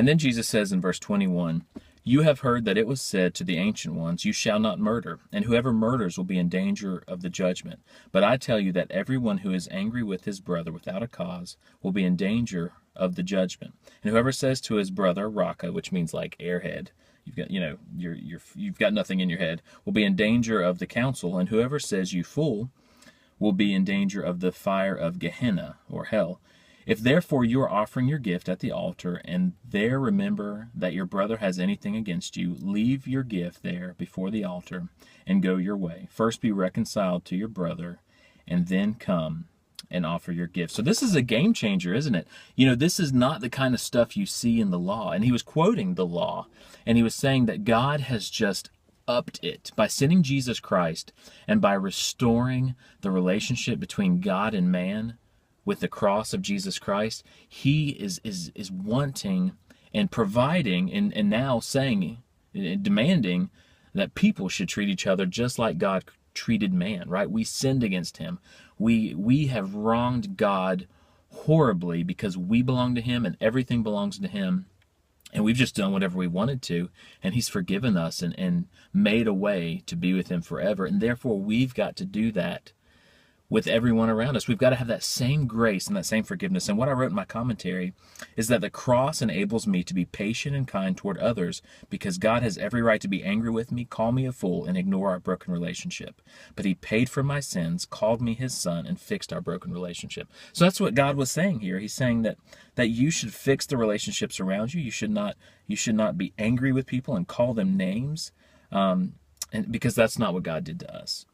And then Jesus says in verse 21, "You have heard that it was said to the ancient ones, 'You shall not murder, and whoever murders will be in danger of the judgment.' But I tell you that everyone who is angry with his brother without a cause will be in danger of the judgment. And whoever says to his brother, Raka," which means like airhead, you've got, you've got nothing in your head, "will be in danger of the council. And whoever says, 'You fool,' will be in danger of the fire of Gehenna," or hell. If therefore you are offering your gift at the altar, and there remember that your brother has anything against you, leave your gift there before the altar, and go your way. First be reconciled to your brother, and then come and offer your gift." So this is a game changer, isn't it? This is not the kind of stuff you see in the law. And he was quoting the law, and he was saying that God has just upped it by sending Jesus Christ and by restoring the relationship between God and man with the cross of Jesus Christ. He is wanting and providing and now saying, demanding that people should treat each other just like God treated man, right? We sinned against him. We have wronged God horribly because we belong to him and everything belongs to him. And we've just done whatever we wanted to, and he's forgiven us and made a way to be with him forever. And therefore, we've got to do that with everyone around us. We've got to have that same grace and that same forgiveness. And what I wrote in my commentary is that the cross enables me to be patient and kind toward others because God has every right to be angry with me, call me a fool, and ignore our broken relationship. But he paid for my sins, called me his son, and fixed our broken relationship. So that's what God was saying here. He's saying that you should fix the relationships around you. You should not be angry with people and call them names, and because that's not what God did to us.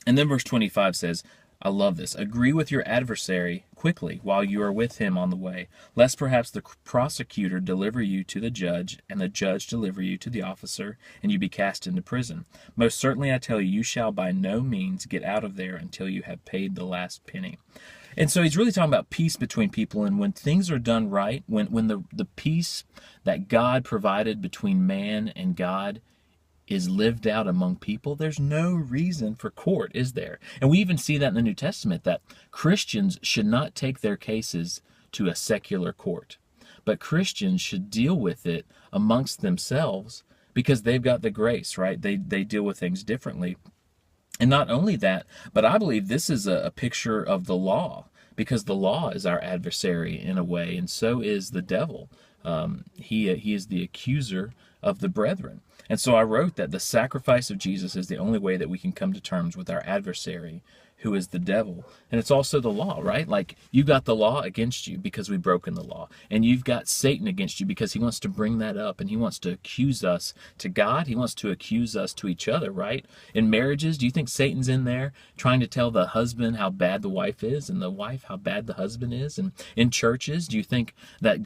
And then verse 25 says, I love this, "Agree with your adversary quickly while you are with him on the way, lest perhaps the prosecutor deliver you to the judge, and the judge deliver you to the officer, and you be cast into prison. Most certainly I tell you, you shall by no means get out of there until you have paid the last penny." And so he's really talking about peace between people, and when things are done right, when the peace that God provided between man and God is lived out among people, there's no reason for court, is there? And we even see that in the New Testament, that Christians should not take their cases to a secular court, but Christians should deal with it amongst themselves because they've got the grace, right? They deal with things differently. And not only that, but I believe this is a picture of the law, because the law is our adversary in a way, and so is the devil. He is the accuser of the brethren. And so I wrote that the sacrifice of Jesus is the only way that we can come to terms with our adversary, who is the devil. And it's also the law, right? Like, you've got the law against you because we've broken the law. And you've got Satan against you because he wants to bring that up, and he wants to accuse us to God. He wants to accuse us to each other, right? In marriages, do you think Satan's in there trying to tell the husband how bad the wife is and the wife how bad the husband is? And in churches, do you think that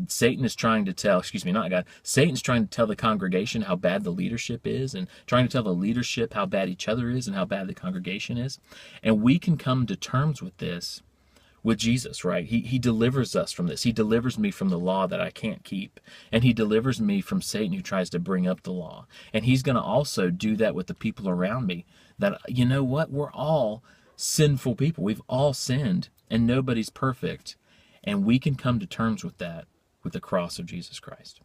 Satan is trying to tell, not God, Satan's trying to tell the congregation how bad the leadership is, and trying to tell the leadership how bad each other is and how bad the congregation is? And we can come to terms with this with Jesus, right? He delivers us from this. He delivers me from the law that I can't keep. And he delivers me from Satan, who tries to bring up the law. And he's going to also do that with the people around me. That, you know what? We're all sinful people. We've all sinned, and nobody's perfect. And we can come to terms with that with the cross of Jesus Christ.